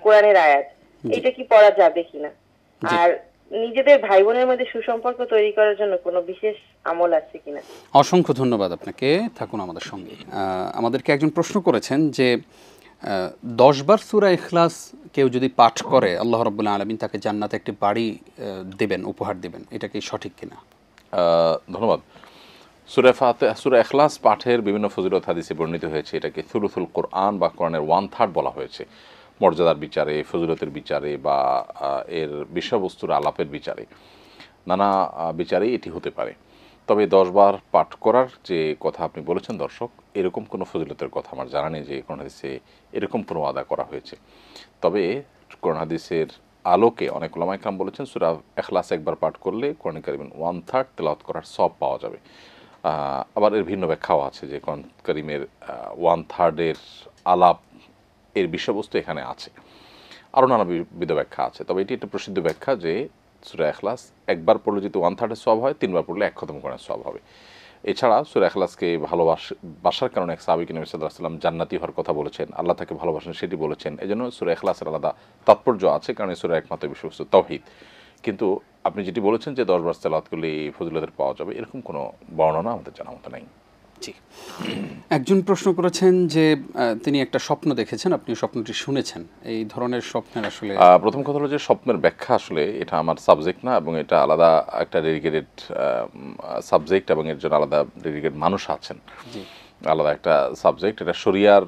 Speaker 3: কোরআনের আয়াত, এটা কি পড়া যাবে কিনা?
Speaker 1: জি।
Speaker 3: আর নিজেদের ভাই বোনের মধ্যে সুসম্পর্ক তৈরি করার জন্য কোনো বিশেষ আমল আছে কিনা?
Speaker 1: অসংখ্য ধন্যবাদ আপনাকে, থাকুন আমাদের সঙ্গে। আমাদেরকে একজন প্রশ্ন করেছেন যে 10 বার সূরা ইখলাস কেউ যদি পাঠ করে আল্লাহ রাব্বুল আলামিন তাকে জান্নাতে একটি বাড়ি দেবেন, উপহার দেবেন, এটা কি সঠিক কিনা?
Speaker 2: ধন্যবাদ। সূরা ইখলাস পাঠের বিভিন্ন ফজিলত হাদিসে বর্ণিত হয়েছে। এটাকে সুলুসুল কোরআন বা কোরআনের 1/3 বলা হয়েছে, মর্যাদার বিচারে, ফজিলতের বিচারে বা এর বিষয়বস্তুর আলাপের বিচারে, নানা বিচারে এটি হতে পারে। তবে 10 বার পাঠ করার যে কথা আপনি বলেছেন দর্শক, এরকম কোনো ফজিলতের কথা আমার জানা নেই যে কোরআন হাদিসে এরকম কোনো আদা করা হয়েছে। তবে কোরআন হাদিসের আলোকে অনেক উলামা ইকরাম বলেছেন সূরা ইখলাস একবার পাঠ করলে কোরআন কারীমের 1/3 তেলাওয়াত করার সওয়াব পাওয়া যাবে। আবার এর ভিন্ন ব্যাখ্যাও আছে যে কোরআন কারীমের 1/3 এর আলাপ, এর বিষয়বস্তু এখানে আছে। আরও নানাবিধ ব্যাখ্যা আছে, তবে এটি একটা প্রসিদ্ধ ব্যাখ্যা যে সূরা ইখলাস একবার পড়লে যদি 1/3 এর সওয়াব হয়, 3 বার পড়লে 1 খতম করার সওয়াব হবে। এছাড়া সূরা ইখলাসকে ভালোবাসার কারণে এক সাহাবী নবী সাল্লাল্লাহু আলাইহি ওয়াসাল্লাম জান্নাতি হওয়ার কথা বলেছেন, আল্লাহ তাকে ভালোবাসেন সেটি বলেছেন। এজন্য সূরা ইখলাসের আলাদা তাৎপর্য আছে, কারণ এই সূরার একমাত্র বিষয়বস্তু তাওহীদ। কিন্তু আপনি যেটি বলেছেন যে 10 বার তেলাওয়াত করলে এই ফজিলতের পাওয়া যাবে, এরকম কোনো বর্ণনা আমাদের জানা মতো নাই।
Speaker 1: জি, একজন প্রশ্ন করেছেন যে তিনি একটা স্বপ্ন দেখেছেন, আপনি স্বপ্নটি শুনেছেন। এই ধরনের স্বপ্নের আসলে
Speaker 2: প্রথম কথা হলো যে স্বপ্নের ব্যাখ্যা আসলে এটা আমার সাবজেক্ট না, এবং এটা আলাদা একটা ডেডিকেটেড সাবজেক্ট, এবং এর জন্য আলাদা ডেডিকেটেড মানুষ আছেন, আলাদা একটা সাবজেক্ট। এটা শরিয়ার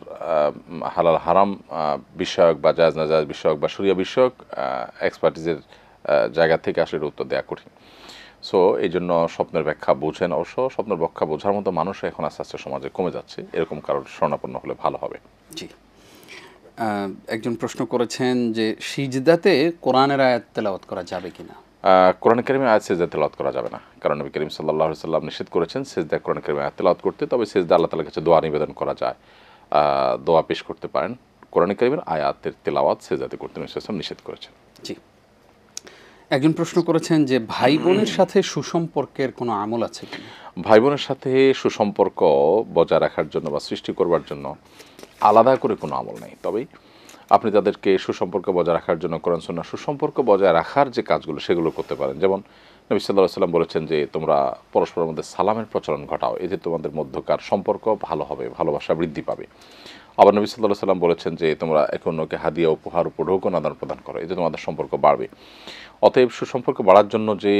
Speaker 2: হালাল হারাম বিষয়ক বা জায়েজ না জায়েজ বিষয়ক বা শরিয়া বিষয়ক এক্সপার্টিজের জায়গা থেকে আসলে উত্তর দেওয়া কঠিন। সো এই জন্য স্বপ্নের ব্যাখ্যা বোঝেন। অবশ্য স্বপ্নের ব্যাখ্যা বোঝার মতো মানুষ এখন আস্তে আস্তে সমাজে কমে যাচ্ছে, এরকম কারোর শরণাপন্ন হলে ভালো হবে।
Speaker 1: জি, একজন প্রশ্ন করেছেন যে সিজদাতে কোরআনের আয়াত তেলাওয়াত করা যাবে কিনা?
Speaker 2: কোরআন কারীমে আয়াত সিজদা তেলাওয়াত করা যাবে না, কারণ নবী করিম সাল্লাল্লাহু আলাইহি ওয়াসাল্লাম নিষেধ করেছেন সিজদা কোরআন কারীমে আয়াত তেলাওয়াত করতে। তবে সিজদা আল্লাহ তাআলার কাছে দোয়া নিবেদন করা যায়, দোয়া পেশ করতে পারেন। কোরআন কারীমের আয়াতের তেলাওয়াত সিজদাতে করতে নবী সাল্লাল্লাহু আলাইহি ওয়াসাল্লাম নিষেধ করেছেন।
Speaker 1: জি, একজন প্রশ্ন করেছেন যে ভাই বোনের সাথে সুসম্পর্কের কোনো আমল আছে কিনা?
Speaker 2: ভাই বোনের সাথে সুসম্পর্ক বজায় রাখার জন্য বা সৃষ্টি করবার জন্য আলাদা করে কোনো আমল নেই। তবে আপনি তাদেরকে সুসম্পর্ক বজায় রাখার জন্য কোরআন সুন্নাহ সুসম্পর্ক বজায় রাখার যে কাজগুলো সেগুলো করতে পারেন। যেমন নবী সাল্লাল্লাহু আলাইহি ওয়াসাল্লাম বলেছেন যে তোমরা পরস্পরের মধ্যে সালামের প্রচলন ঘটাও, এতে তোমাদের মধ্যকার সম্পর্ক ভালো হবে, ভালোবাসা বৃদ্ধি পাবে। আবার নবী সাল্লাল্লাহু আলাইহি ওয়াসাল্লাম বলেছেন যে তোমরা একে অন্যকে হাদিয়া উপহার উপঢৌকন আদান প্রদান করো, এতে তোমাদের সম্পর্ক বাড়বে। অতএব সুসম্পর্ক বাড়ার জন্য যে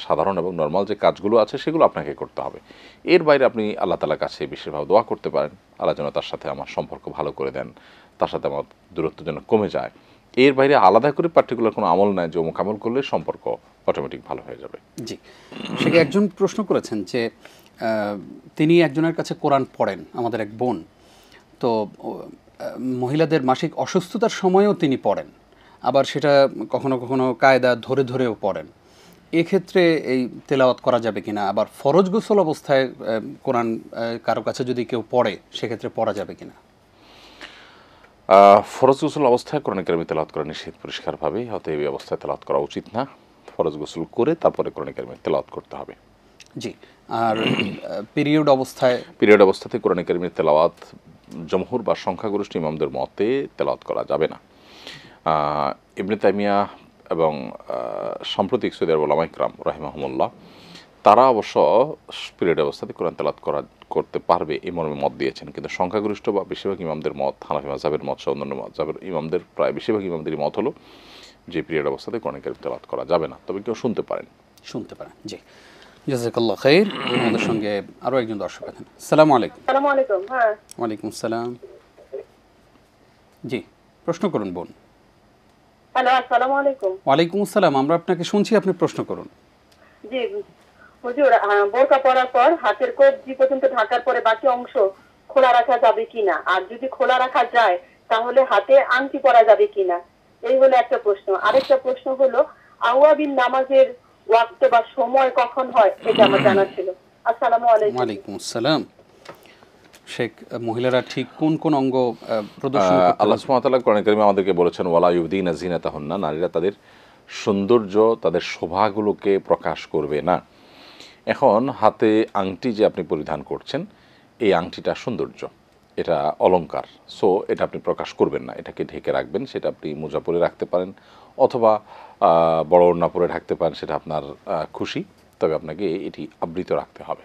Speaker 2: সাধারণ এবং নর্মাল যে কাজগুলো আছে সেগুলো আপনাকে করতে হবে। এর বাইরে আপনি আল্লাহ তাআলার কাছে বিশেষভাবে দোয়া করতে পারেন, আল্লাহ যেন তার সাথে আমার সম্পর্ক ভালো করে দেন, তার সাথে আমার দূরত্ব যেন কমে যায়, এর বাইরে আলাদা করে পার্টিকুলার কোনো আমল নাই যে অমুক আমল করলে সম্পর্ক অটোমেটিক ভালো হয়ে যাবে।
Speaker 1: জি, সেটা একজন প্রশ্ন করেছেন যে তিনি একজনের কাছে কোরআন পড়েন, আমাদের এক বোন, তো মহিলাদের মাসিক অসুস্থতার সময়ও তিনি পড়েন, আবার সেটা কখনো কখনো কায়দা ধরে ধরেও পড়েন। এক্ষেত্রে এই তেলাওয়াত করা যাবে কিনা, আবার ফরজ গোসল অবস্থায় কোরআন কারো কাছে যদি কেউ পড়ে সেক্ষেত্রে পড়া যাবে কিনা?
Speaker 2: ফরজ গোসল অবস্থায় কোরআন কারিম তেলাওয়াত করা নিষেধ পরিষ্কারভাবে, অতএব এই অবস্থায় তেলাওয়াত করা উচিত না। ফরজ গোসল করে তারপরে কোরআন কারিম তেলাওয়াত করতে হবে।
Speaker 1: জি, আর পিরিয়ড অবস্থাতে কোরআন কারিমের তেলাওয়াত জমহুর বা সংখ্যাগরিষ্ঠ ইমামদের মতে তেলাওয়াত করা যাবে না। ইবনে তাইমিয়া এবং সাম্প্রতিক সৌদি আরব উলামা ইকরাম রাহিমাহুমুল্লাহ তারা অবশ্য পিরিয়ড অবস্থাতে কোরআন তেলাওয়াত করতে পারবে এই মর্মে মত দিয়েছেন, কিন্তু সংখ্যাগরিষ্ঠ বা বেশিরভাগ ইমামদের মত, হানাফি মাযহাবের মত সহ অন্যান্য মাযহাবের ইমামদের প্রায় বেশিরভাগ ইমামদেরই মত হলো যে পিরিয়ড অবস্থাতে কোরআন কারিম তেলাওয়াত করা যাবে না, তবে কেউ শুনতে পারেন। জি, জাযাকাল্লাহ খাইর। আমাদের সঙ্গে আরো একজন দর্শক আছেন। আসসালামু আলাইকুম।
Speaker 3: আসসালামু আলাইকুম। হ্যাঁ,
Speaker 1: ওয়ালাইকুম আসসালাম। জি, প্রশ্ন করুন বোন।
Speaker 3: হ্যালো, আসসালামু আলাইকুম।
Speaker 1: ওয়ালাইকুম আসসালাম, আমরা আপনাকে শুনছি, আপনি প্রশ্ন করুন।
Speaker 3: জি হুজুর, বোরকা পরার পর হাতের কবজি পর্যন্ত ঢাকার পরে বাকি অংশ খোলা রাখা যাবে কিনা, আর যদি খোলা রাখা যায় তাহলে হাতে আংটি পরা যাবে কিনা, এই হলো একটা প্রশ্ন। আরেকটা প্রশ্ন হলো আওয়াবিন নামাজের ওয়াক্ত বা সময় কখন হয়, এটা আমার জানা ছিল। আসসালামু আলাইকুম।
Speaker 1: ওয়ালাইকুম আসসালাম। শেখ, মহিলারা ঠিক কোন কোন অঙ্গ প্রদর্শন করতে
Speaker 2: আল্লাহ সুবহানাহু ওয়া তাআলা কোরআন কারিমে আমাদেরকে বলেছেন ওয়ালা ইউবদিনা যিনাতাহুন্না, নারীরা তাদের সৌন্দর্য, তাদের শোভাগুলোকে প্রকাশ করবে না। এখন হাতে আংটি যে আপনি পরিধান করছেন, এই আংটিটা সৌন্দর্য, এটা অলংকার, সো এটা আপনি প্রকাশ করবেন না, এটাকে ঢেকে রাখবেন। সেটা আপনি মোজা পরে রাখতে পারেন অথবা বড় ওড়না পরে রাখতে পারেন, সেটা আপনার খুশি, তবে আপনাকে এটি আবৃত রাখতে হবে।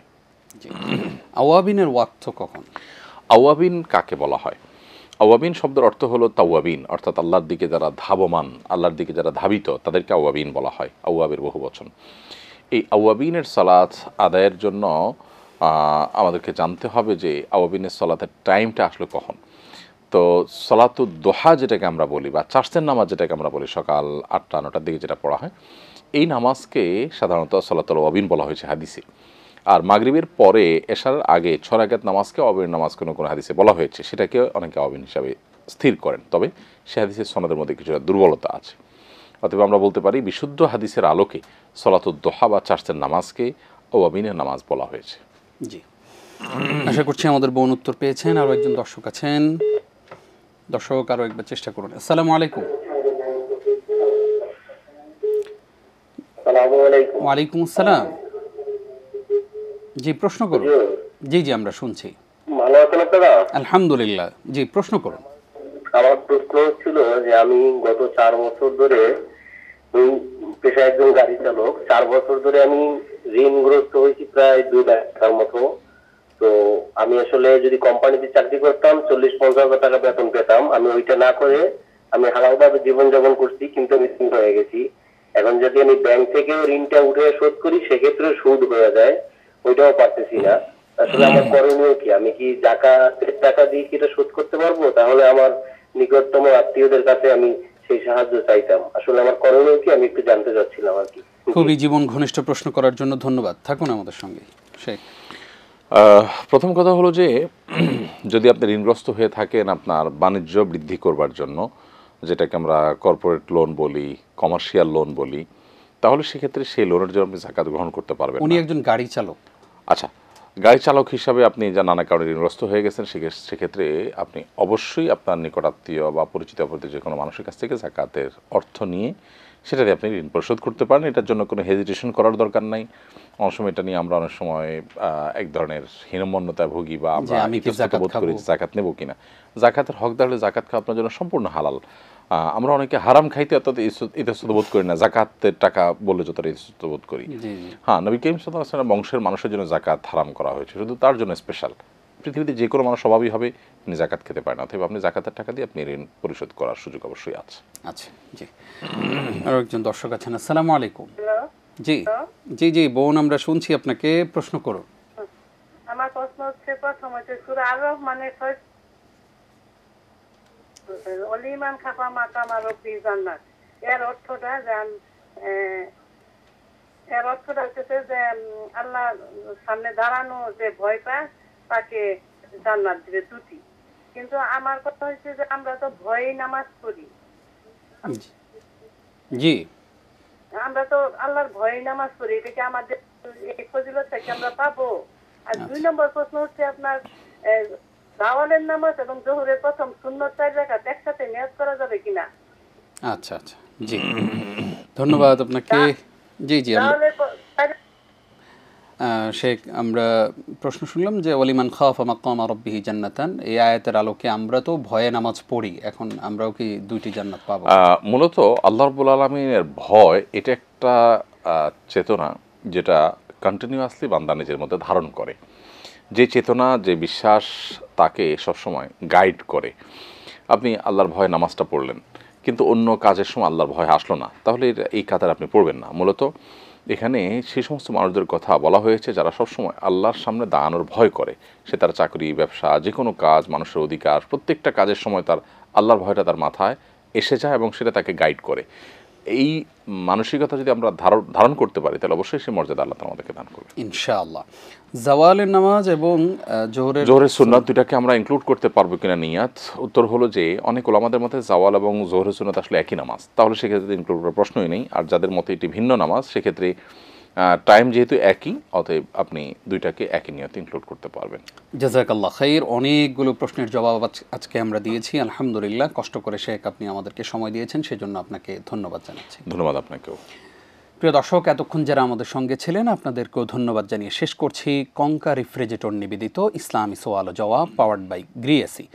Speaker 1: আওয়াবিনের ওয়াক্ত কখন?
Speaker 2: আওয়াবিন কাকে বলা হয়? আওয়াবিন শব্দের অর্থ হলো তাওয়াবিন, অর্থাৎ আল্লাহর দিকে যারা ধাবমান, আল্লাহর দিকে যারা ধাবিত, তাদেরকে আওয়াবিন বলা হয়। আওয়াবের বহু বচন। এই আওয়াবিনের সালাত আদায়ের জন্য আমাদেরকে জানতে হবে যে আওয়াবিনের সালাতের টাইমটা আসলে কখন। তো সালাতুদ দোহা যেটাকে আমরা বলি, বা চার্চের নামাজ যেটাকে আমরা বলি, সকাল 8টা-9টার দিকে যেটা পড়া হয়, এই নামাজকে সাধারণত সালাতুল আওয়াবিন বলা হয়েছে হাদিসে। আর মাগরিবের পরে এশার আগে 6 রাকাত নামাজকে আওয়াবিন নামাজ কোনো কোনো হাদিসে বলা হয়েছে, সেটাকে অনেকে আওয়াবিন হিসাবে স্থির করেন, তবে সে হাদিসের সনদের মধ্যে কিছুটা দুর্বলতা আছে। অতএব আমরা বলতে পারি বিশুদ্ধ হাদিসের আলোকে সালাতুদ দোহা বা চার্চের নামাজকে আওয়াবিনের নামাজ বলা হয়েছে।
Speaker 1: জি, আশা করছি আমাদের বোন উত্তর পেয়েছেন। আরো একজন দর্শক আছেন, দর্শক আরো একবার চেষ্টা করুন। আসসালামু আলাইকুম। ওয়ালাইকুম আসসালাম। জি, প্রশ্ন করুন। জি জি, আমরা শুনছি।
Speaker 4: ভালো আছেন আপনারা?
Speaker 1: আলহামদুলিল্লাহ। জি, প্রশ্ন করুন।
Speaker 4: আমার প্রশ্ন হচ্ছিল যে আমি গত 4 বছর ধরে পেশায় একজন গাড়ি চালক। 4 বছর ধরে আমি ঋণগ্রস্ত হয়েছি প্রায় 2 লাখ টাকার মতো। তো আমি আসলে যদি কোম্পানিতে চাকরি করতাম 40-50 হাজার টাকা বেতন পেতাম। আমি ওইটা না করে আমি হালালভাবে জীবনযাপন করছি, কিন্তু আমি ঋণ হয়ে গেছি। এখন যদি আমি ব্যাংক থেকে ঋণটা উঠে শোধ করি সেক্ষেত্রে সুদ হয়ে যায়, ওইটাও পারতেছি না। আসলে আমার করণীয় কি? আমি কি যাকাতের টাকা দিয়ে কি এটা শোধ করতে পারবো? তাহলে আমার নিকটতম আত্মীয়দের কাছে আমি সেই সাহায্য চাইতাম। আসলে আমার করণীয় কি, আমি একটু জানতে চাচ্ছিলাম আর কি।
Speaker 1: খুবই জীবন ঘনিষ্ঠ প্রশ্ন করার জন্য ধন্যবাদ। থাকুন আমাদের সঙ্গে। শেখ,
Speaker 2: প্রথম কথা হলো যে যদি আপনি ঋণগ্রস্ত হয়ে থাকেন আপনার বাণিজ্য বৃদ্ধি করবার জন্য, যেটাকে আমরা কর্পোরেট লোন বলি, কমার্শিয়াল লোন বলি, তাহলে সেক্ষেত্রে সেই লোনের জন্য আপনি যাকাত গ্রহণ করতে পারবেন।
Speaker 1: উনি একজন গাড়ি চালক।
Speaker 2: আচ্ছা, গাড়ি চালক হিসাবে আপনি যা নানা কারণে ঋণগ্রস্ত হয়ে গেছেন, সেক্ষেত্রে আপনি অবশ্যই আপনার নিকটাত্মীয় বা পরিচিত অপরিচিত যে কোনো মানুষের কাছ থেকে যাকাতের অর্থ নিয়ে সেটা দিয়ে আপনি ঋণ পরিশোধ করতে পারেন। এটার জন্য কোনো হেজিটেশন করার দরকার নাই। অনেক সময় এটা নিয়ে আমরা অনেক সময় এক ধরনের হীনমন্যতায় ভুগি, বা আমরা ইতস্তত করি জাকাত নেব কিনা। জাকাতের হকদার হলে জাকাত খাওয়া আপনার জন্য সম্পূর্ণ হালাল। আমরা অনেকে হারাম খাইতে অর্থাৎ ইতস্তত বোধ করি না, জাকাতের টাকা বললে যতটা ইতস্তত বোধ করি। হ্যাঁ, নবী করিম সাল্লাল্লাহু আলাইহি ওয়াসাল্লাম বংশের মানুষের জন্য জাকাত হারাম করা হয়েছে, শুধু তার জন্য স্পেশাল। পৃথিবীতে যে কোনো মানুষ স্বভাবই হবে তিনি জাকাত খেতে পারেন না, অথবা আপনি জাকাতের টাকা দিয়ে আপনি ঋণ পরিশোধ করার সুযোগ অবশ্যই আছে।
Speaker 1: আচ্ছা, জি, আরো একজন দর্শক আছেন। আসসালামু আলাইকুম। জি জি জি বোন, আমরা শুনছি আপনাকে, প্রশ্ন করুন।
Speaker 5: আমার প্রশ্ন হচ্ছে প্রথম হচ্ছে সূরা আর রহমানের অলিমান খাফা মাকামা রব্বি জান্নাত, এর অর্থটা হচ্ছে যে আল্লাহ সামনে দাঁড়ানো যে ভয় পায় তাকে জান্নাত দিবে দুটি। কিন্তু আমার কথা হচ্ছে যে আমরা তো ভয়ে নামাজ পড়ি,
Speaker 1: জি
Speaker 5: আমরা তো আল্লাহর ভয়ে নামাজ পড়ি, এটা কি আমাদের এই ফজিলত থেকে আমরা পাবো? আর 2 নম্বর প্রশ্ন হচ্ছে আপনার দাওয়ালের নামাজ এবং জোহরের প্রথম সুন্নত 4 রাকাত একসাথে নিয়ত করা যাবে কিনা?
Speaker 1: আচ্ছা আচ্ছা, জি ধন্যবাদ আপনাকে। জি জি শেখ, আমরা প্রশ্ন শুনলাম যে ওয়ালিমান খাফা মাকামা রাব্বিহি জান্নাতান, এই আয়াতের আলোকে আমরা তো ভয়ে নামাজ পড়ি, এখন আমরাও কি 2টি জান্নাত পাবো?
Speaker 2: মূলত আল্লাহ রাব্বুল আলামিনের ভয় এটা একটা চেতনা যেটা কন্টিনিউয়াসলি বান্দা নিজের মধ্যে ধারণ করে, যে চেতনা যে বিশ্বাস তাকে সবসময় গাইড করে। আপনি আল্লাহর ভয়ে নামাজটা পড়লেন কিন্তু অন্য কাজের সময় আল্লাহর ভয় আসলো না, তাহলে এই কাতার আপনি পড়বেন না। মূলত এখানে সেই সমস্ত মানুষদের কথা বলা হয়েছে যারা সবসময় আল্লাহর সামনে দাঁড়ানোর ভয় করে, সে তার চাকরি, ব্যবসা, যে কোনো কাজ, মানুষের অধিকার, প্রত্যেকটা কাজের সময় তার আল্লাহর ভয়টা তার মাথায় এসে যায় এবং সেটা তাকে গাইড করে। এই মানসিকতা যদি আমরা ধারণ করতে পারি তাহলে অবশ্যই সেই মর্যাদা আল্লাহ তাআলা আমাদেরকে দান করবে
Speaker 1: ইনশাআল্লাহ। জাওয়ালের নামাজ এবং
Speaker 2: জোহরের সুন্নাত দুটাকে আমরা ইনক্লুড করতে পারবো কিনা নিয়াত, উত্তর হলো যে অনেক ওলামাদের মতে জাওয়াল এবং জোহরের সুন্নাত আসলে একই নামাজ, তাহলে সেক্ষেত্রে ইনক্লুড করার প্রশ্নই নেই। আর যাদের মতে এটি ভিন্ন নামাজ, সেক্ষেত্রে টাইম যেহেতু একই, অতএব আপনি দুইটাকে একই নিয়তে ইনক্লুড করতে পারবেন।
Speaker 1: জাযাকাল্লাহ খাইর। অনেকগুলো প্রশ্নের জবাব আজকে আমরা দিয়েছি আলহামদুলিল্লাহ। কষ্ট করে শেখ আপনি আমাদেরকে সময় দিয়েছেন, সেজন্য আপনাকে ধন্যবাদ জানাচ্ছি।
Speaker 2: ধন্যবাদ আপনাকেও।
Speaker 1: প্রিয় দর্শক, এতক্ষণ যারা আমাদের সঙ্গে ছিলেন আপনাদেরকেও ধন্যবাদ জানিয়ে শেষ করছি কঙ্কা রেফ্রিজারেটর নিবেদিত ইসলামী সওয়াল ও জবাব পাওয়ার্ড বাই গ্রিএসি।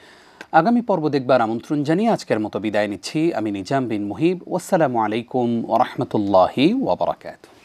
Speaker 1: আগামী পর্ব দেখবার আমন্ত্রণ জানিয়ে আজকের মতো বিদায় নিচ্ছি আমি নিজাম বিন মুহিব। ওয়াসসালামু আলাইকুম ওয়া রাহমাতুল্লাহি ওয়া বারাকাতুহু।